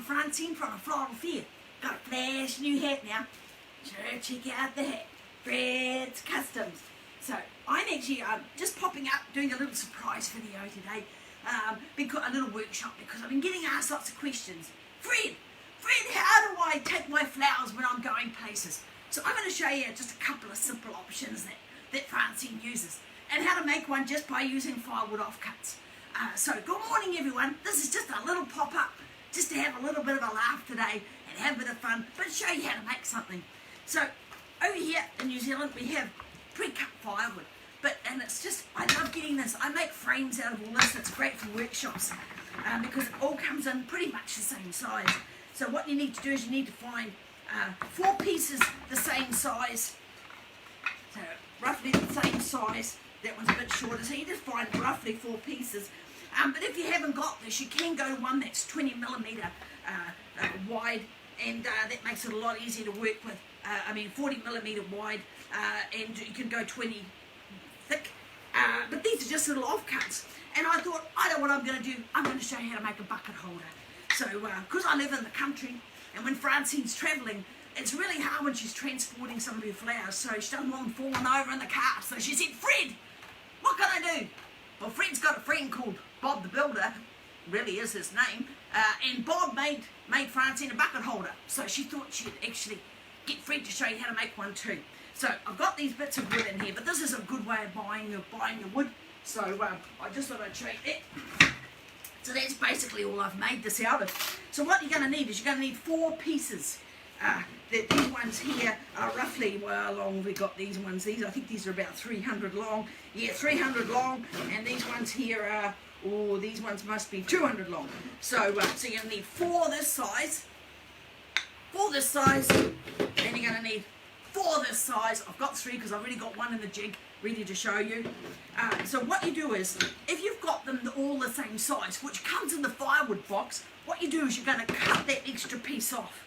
Francine from a floral fair. Got a flash new hat now. Sure, check out the hat. Fred's Customs. So I'm actually just popping up, doing a little surprise video today. Because a little workshop, because I've been getting asked lots of questions. Fred, how do I take my flowers when I'm going places? So I'm going to show you just a couple of simple options that Francine uses, and how to make one just by using firewood offcuts. So good morning everyone. This is just a little pop-up, just to have a little bit of a laugh today and have a bit of fun, but show you how to make something. So over here in New Zealand we have pre-cut firewood, and it's just, I love getting this. I make frames out of all this. It's great for workshops because it all comes in pretty much the same size. So what you need to do is you need to find 4 pieces the same size, so roughly the same size. That one's a bit shorter, so you just find roughly 4 pieces. But if you haven't got this, you can go to one that's 20mm wide, and that makes it a lot easier to work with. 40mm wide, and you can go 20 thick. But these are just little offcuts, and I thought, I know what I'm going to do. I'm going to show you how to make a bucket holder. So, because I live in the country, and when Francine's travelling, it's really hard when she's transporting some of her flowers, so she doesn't want them falling over in the car. So she said, Fred, what can I do? Well, Fred's got a friend called Bob the Builder, really is his name, and Bob made Francine a bucket holder. So she thought she'd actually get Fred to show you how to make one too. So I've got these bits of wood in here, but this is a good way of buying your wood. So I just thought I'd show you that. So that's basically all I've made this out of. So what you're going to need is you're going to need 4 pieces. These ones here are roughly, well, how long have we got these ones? I think these are about 300 long. Yeah, 300 long. And these ones here are, these ones must be 200 long. So, you're going to need 4 this size. 4 this size. And you're going to need 4 this size. I've got 3 because I've already got one in the jig ready to show you. So what you do is, if you've got them all the same size, which comes in the firewood box, what you do is you're going to cut that extra piece off,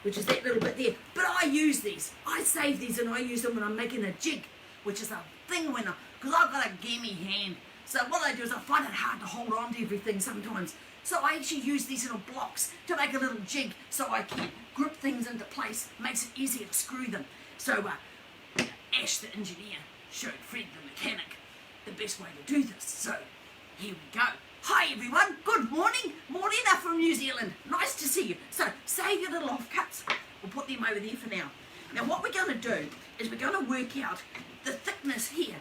which is that little bit there. But I use these. I save these and I use them when I'm making a jig, which is a thing because I've got a gamey hand. So what I do is I find it hard to hold on to everything sometimes. So I actually use these little blocks to make a little jig so I can grip things into place. Makes it easier to screw them. So Ash the engineer showed Fred the mechanic the best way to do this. So here we go. Hi everyone, good morning. Morena from New Zealand. Nice to see you. So save your little offcuts. We'll put them over there for now. Now what we're going to do is we're going to work out the thickness here.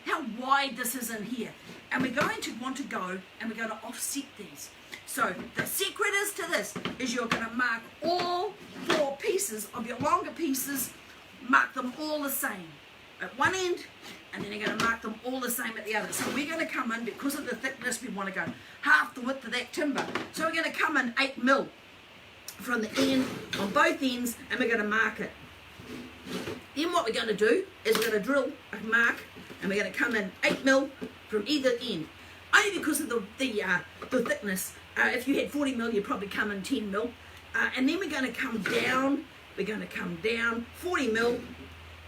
How wide this is in here. And we're going to want to go and we're going to offset these. So the secret is to this is you're going to mark all 4 pieces of your longer pieces, mark them all the same at one end, and then you're going to mark them all the same at the other. So we're going to come in, because of the thickness, we want to go half the width of that timber. So we're going to come in 8mm from the end, on both ends, and we're going to mark it. Then what we're going to do is we're going to drill a mark, and we're going to come in 8mm from either end. Only because of the thickness. If you had 40mm, you'd probably come in 10mm. And then we're going to come down, 40mm,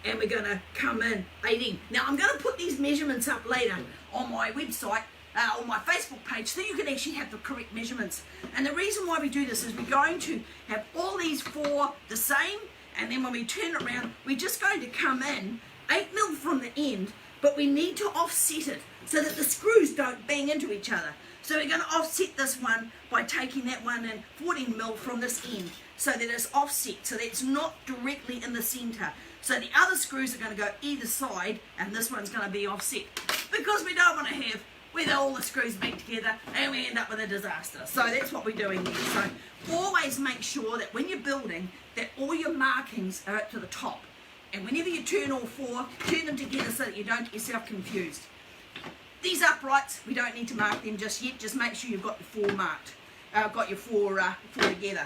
and we're going to come in 18. Now I'm going to put these measurements up later on my website, on my Facebook page, so you can actually have the correct measurements. And the reason why we do this is we're going to have all these 4 the same, and then when we turn it around, we're just going to come in 8mm from the end, but we need to offset it so that the screws don't bang into each other. So we're going to offset this one by taking that one in 14mm from this end, so that it's offset, so that it's not directly in the center. So the other screws are going to go either side, and this one's going to be offset, because we don't want to have where all the screws bang together and we end up with a disaster. So that's what we're doing there. So always make sure that when you're building, that all your markings are up to the top. And whenever you turn all 4, turn them together so that you don't get yourself confused. These uprights, we don't need to mark them just yet. Just make sure you've got your 4 marked. Got your 4 together.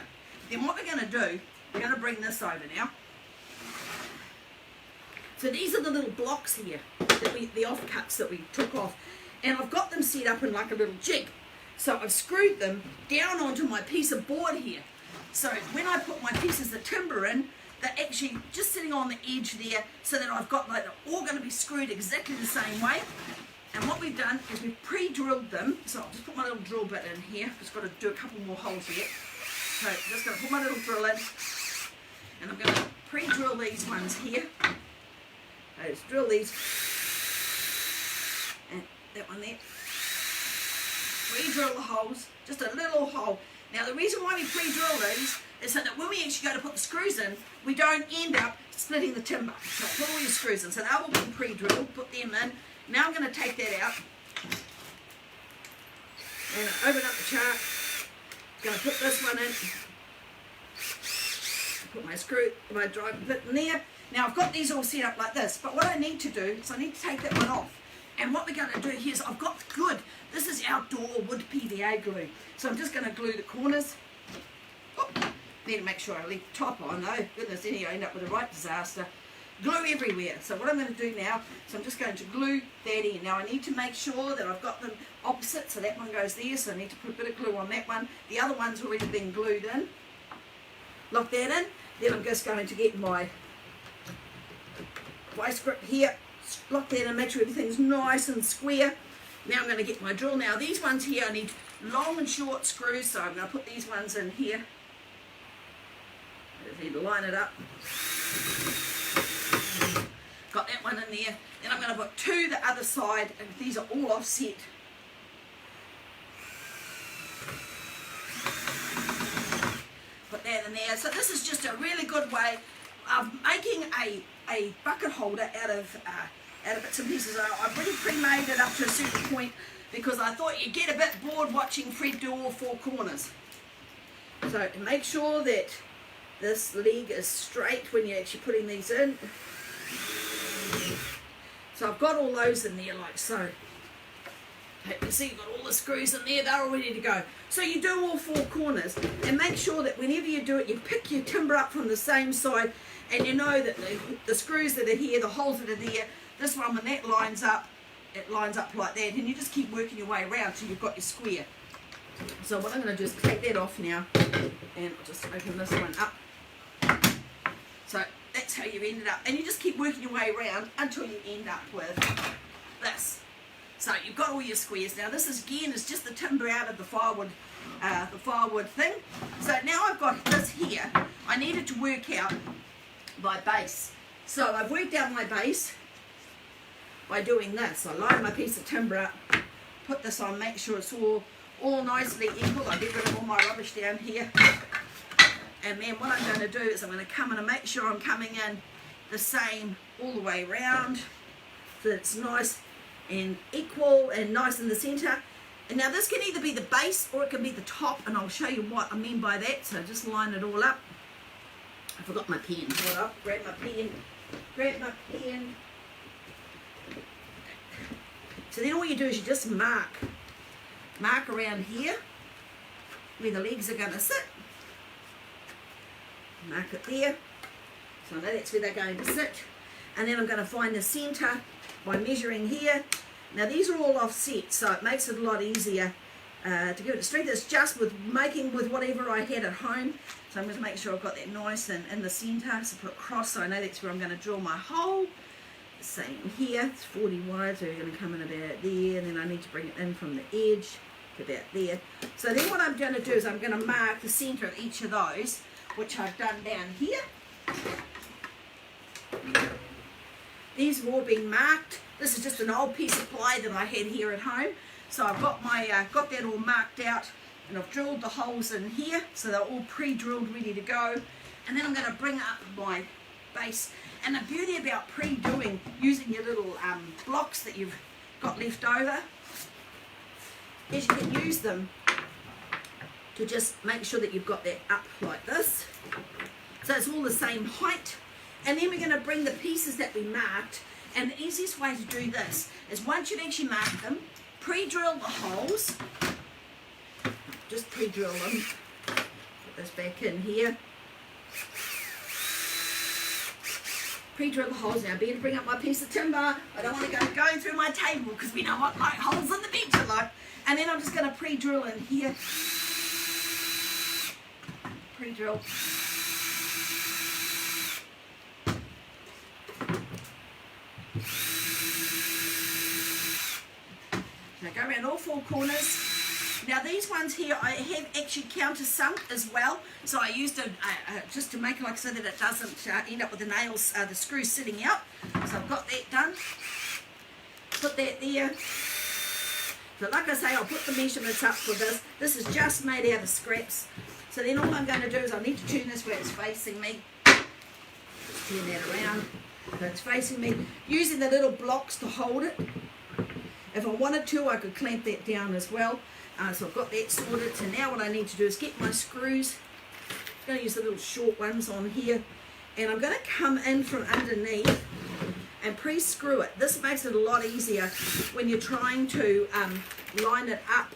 Then what we're going to do, we're going to bring this over now. So these are the little blocks here, the offcuts that we took off. And I've got them set up in like a little jig. So I've screwed them down onto my piece of board here. So when I put my pieces of timber in, they're actually just sitting on the edge there, so that I've got, like, they're all going to be screwed exactly the same way. And what we've done is we've pre-drilled them. So I'll just put my little drill bit in here. Just got to do a couple more holes here. So I'm just going to put my little drill in, and I'm going to pre-drill these ones here. I just drill these, and that one there. Pre-drill the holes, just a little hole. Now the reason why we pre-drill these is so that when we actually go to put the screws in, we don't end up splitting the timber. So put all your screws in. So they've all been pre-drilled, put them in. Now I'm going to take that out and open up the chart. Going to put this one in. Put my drive bit in there. Now I've got these all set up like this, but what I need to do is I need to take that one off. And what we're going to do here is I've got good, this is outdoor wood PVA glue. So I'm just going to glue the corners. Oh, need to make sure I leave the top on though. Goodness, then you end up with a right disaster. Glue everywhere. So what I'm going to do now, so I'm just going to glue that in. Now I need to make sure that I've got them opposite, so that one goes there, so I need to put a bit of glue on that one. The other one's already been glued in. Lock that in. Then I'm just going to get my vice grip here. Lock that in, make sure everything's nice and square. Now I'm going to get my drill. Now these ones here, I need long and short screws, so I'm going to put these ones in here. I just need to line it up. Got that one in there. Then I'm going to put two the other side, and these are all offset. Put that in there. So this is just a really good way of making a bucket holder out of bits and pieces. I've really pre-made it up to a certain point because I thought you'd get a bit bored watching Fred do all four corners. So to make sure that this leg is straight when you're actually putting these in. So I've got all those in there like so. You can see you've got all the screws in there, they're all ready to go. So you do all four corners and make sure that whenever you do it, you pick your timber up from the same side, and you know that the screws that are here, the holes that are there, this one, when that lines up, it lines up like that, and you just keep working your way around till you've got your square. So what I'm going to do is take that off now, and I'll just open this one up. So that's how you end it up, and you just keep working your way around until you end up with this. So you've got all your squares. Now this is again is just the timber out of the firewood thing. So now I've got this here. I needed to work out my base. So I've worked out my base by doing this. I line my piece of timber up, put this on, make sure it's all nicely equal. I get rid of all my rubbish down here. And then what I'm going to do is I'm going to come in and make sure I'm coming in the same all the way around, so that it's nice and equal and nice in the centre. And now this can either be the base or it can be the top, and I'll show you what I mean by that. So just line it all up. I forgot my pen. Hold up, grab my pen. So then all you do is you just mark around here where the legs are going to sit. Mark it there. So I know that's where they're going to sit. And then I'm going to find the centre by measuring here. Now these are all offset, so it makes it a lot easier to give it strength. It's just with whatever I had at home. So I'm going to make sure I've got that nice and in the centre. So put across, so I know that's where I'm going to drill my hole. Same here, it's 40 wide, so you're going to come in about there, and then I need to bring it in from the edge to about there. So then what I'm going to do is I'm going to mark the centre of each of those, which I've done down here. These have all been marked. This is just an old piece of ply that I had here at home. So I've got my got that all marked out, and I've drilled the holes in here, so they're all pre-drilled, ready to go. And then I'm going to bring up my base. And the beauty about pre-doing, using your little blocks that you've got left over, is you can use them to just make sure that you've got that up like this. So it's all the same height. And then we're going to bring the pieces that we marked, and the easiest way to do this is once you've actually marked them, pre-drill the holes. Just pre-drill them. Put this back in here. Pre-drill the holes. Now I better bring up my piece of timber. I don't want to go going through my table because we know what like holes in the bench are like. And then I'm just going to pre-drill in here. Pre-drill. Now go around all four corners. Now these ones here I have actually countersunk as well, so I used it just to make it like so that it doesn't end up with the nails, the screws sitting out. So I've got that done. Put that there. So like I say, I'll put the measurements up for this. This is just made out of scraps. So then all I'm going to do is I need to turn this where it's facing me. Just turn that around so it's facing me. Using the little blocks to hold it. If I wanted to, I could clamp that down as well. So I've got that sorted. So now what I need to do is get my screws. I'm going to use the little short ones on here. And I'm going to come in from underneath and pre-screw it. This makes it a lot easier when you're trying to line it up.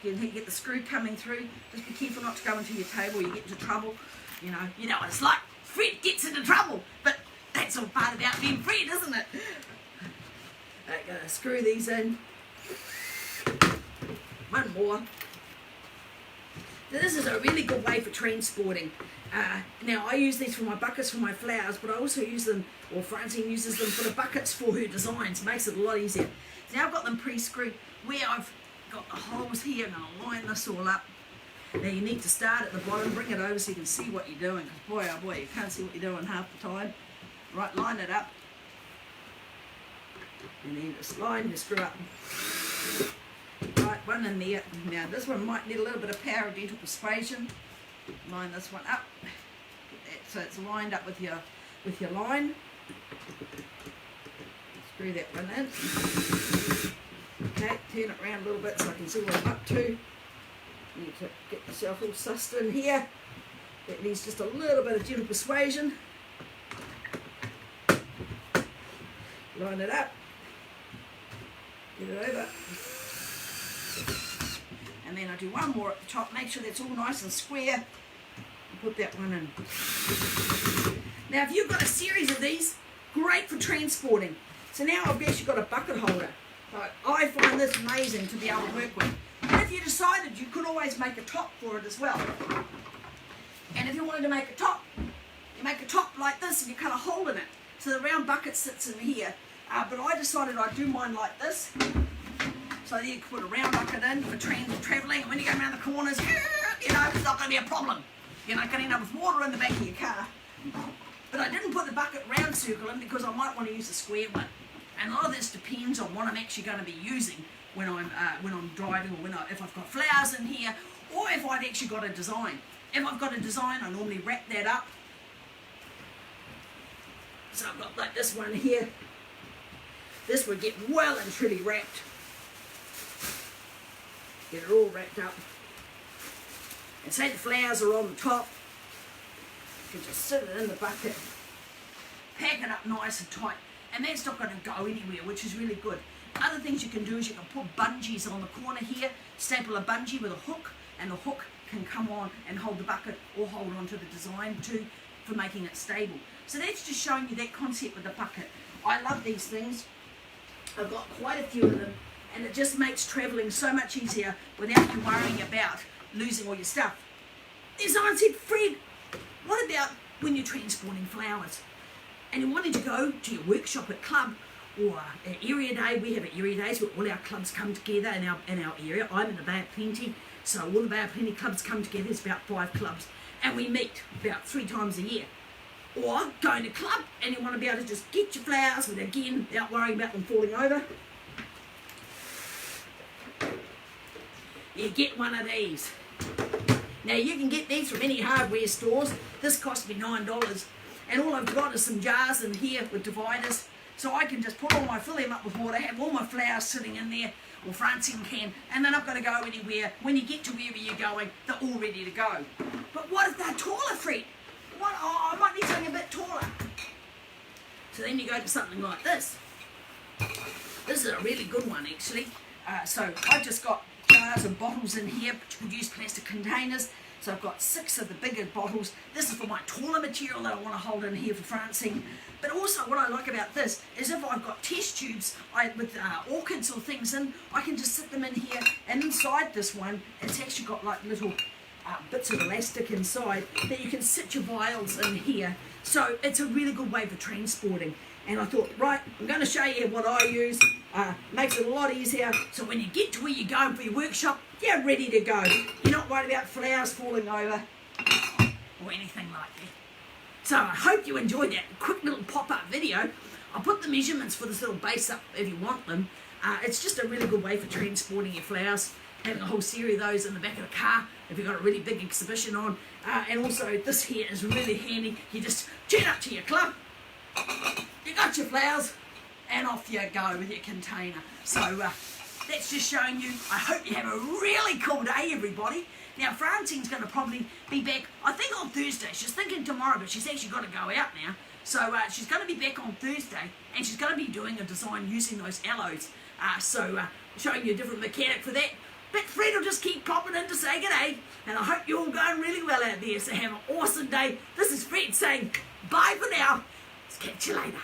You can get the screw coming through. Just be careful not to go into your table. You get into trouble. You know what it's like. Fred gets into trouble, but that's all part about being Fred, isn't it? I'm gonna screw these in. One more. This is a really good way for transporting. Now I use these for my buckets for my flowers, but I also use them, or Francine uses them for the buckets for her designs. Makes it a lot easier. So now I've got them pre-screwed. Where I've got the holes here, I'm going to line this all up. Now you need to start at the bottom, bring it over so you can see what you're doing. Because boy, oh boy, you can't see what you're doing half the time. Right, line it up. And then just line your screw up. Right, one in there. Now this one might need a little bit of power of dental persuasion. Line this one up. Get that so it's lined up with your line. Screw that one in. Okay, turn it around a little bit so I can see what I'm up to. You need to get yourself all sussed in here. That needs just a little bit of gentle persuasion. Line it up. Get it over. And then I do one more at the top. Make sure that's all nice and square. And put that one in. Now if you've got a series of these, great for transporting. So now I've actually got a bucket holder. I find this amazing to be able to work with. And if you decided, you could always make a top for it as well. And if you wanted to make a top, you make a top like this and you cut a hole in it. So the round bucket sits in here. But I decided I'd do mine like this. So you can put a round bucket in for travelling, and when you go around the corners, it's not going to be a problem. You're not going to end up with water in the back of your car. But I didn't put the bucket round circle in because I might want to use a square one. And a lot of this depends on what I'm actually going to be using when I'm driving, or if I've got flowers in here, or if I've actually got a design. If I've got a design, I normally wrap that up. So I've got like this one here. This would get well and truly wrapped. Get it all wrapped up. And say the flowers are on the top, you can just sit it in the bucket, pack it up nice and tight, and that's not going to go anywhere, which is really good. Other things you can do is you can put bungees on the corner here, staple a bungee with a hook, and the hook can come on and hold the bucket or hold onto the design too for making it stable. So that's just showing you that concept with the bucket. I love these things. I've got quite a few of them, and it just makes travelling so much easier without you worrying about losing all your stuff. Then someone said, Fred, what about when you're transporting flowers and you wanted to go to your workshop at club or an area day? We have an area days where all our clubs come together in our area. I'm in the Bay of Plenty, so all the Bay of Plenty clubs come together. There's about 5 clubs, and we meet about 3 times a year. Or going to club and you want to be able to just get your flowers and again, without worrying about them falling over. You get one of these. Now you can get these from any hardware stores. This cost me $9, and all I've got is some jars in here with dividers, so I can just fill them up with water, have all my flowers sitting in there, or Francine can, and they're not going to go anywhere. When you get to wherever you're going, they're all ready to go. But what if they're taller, Fred? I might need something a bit taller. So then you go to something like this. This is a really good one actually. So I've just got jars and bottles in here to produce plastic containers. So I've got 6 of the bigger bottles. This is for my taller material that I want to hold in here for Francine. But also what I like about this is if I've got test tubes with orchids or things in, I can just sit them in here, and inside this one it's actually got like little bits of elastic inside that you can sit your vials in here. So it's a really good way for transporting. And I thought, right, I'm going to show you what I use. Makes it a lot easier. So when you get to where you're going for your workshop, you're ready to go. You're not worried about flowers falling over or anything like that. So I hope you enjoyed that quick little pop-up video. I'll put the measurements for this little base up if you want them. It's just a really good way for transporting your flowers, having a whole series of those in the back of the car if you've got a really big exhibition on. And also this here is really handy. You just turn up to your club, you got your flowers, and off you go with your container. So that's just showing you. I hope you have a really cool day, everybody. Now, Francine's going to probably be back, I think, on Thursday. She's thinking tomorrow, but she's actually got to go out now. So she's going to be back on Thursday, and she's going to be doing a design using those alloys. Showing you a different mechanic for that. But Fred will just keep popping in to say g'day, and I hope you're all going really well out there. So have an awesome day. This is Fred saying bye for now. Catch you later.